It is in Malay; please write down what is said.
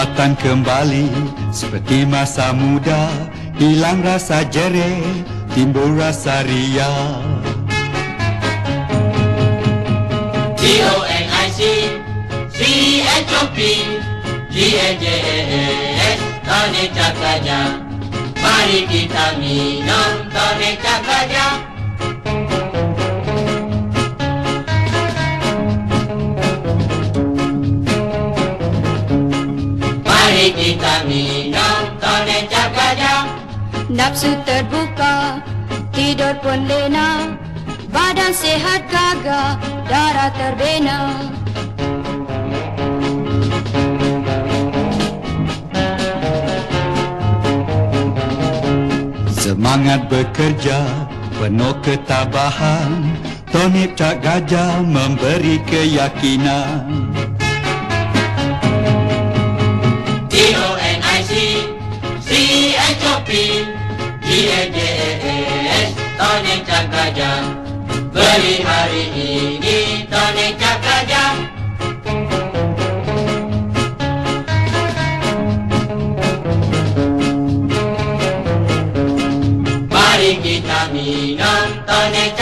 Kekuatan kembali seperti masa muda, hilang rasa jereh, timbul rasa ria. TONIC, CHOP, GAJAS, Tonic Cakaja. Mari kita minum Tonic Cakaja. Mari kita minum Tonic Cakaja. Nafsu terbuka, tidur pun lena, badan sehat gagah, darah terbena. Semangat bekerja, penuh ketabahan, Tonic Cap Gajah memberi keyakinan. TONIC, CHOP, GAJAS, Tonic Cap Gajah. Beli hari ini Tonic Cap Gajah. Mari kita minum Tonic Cap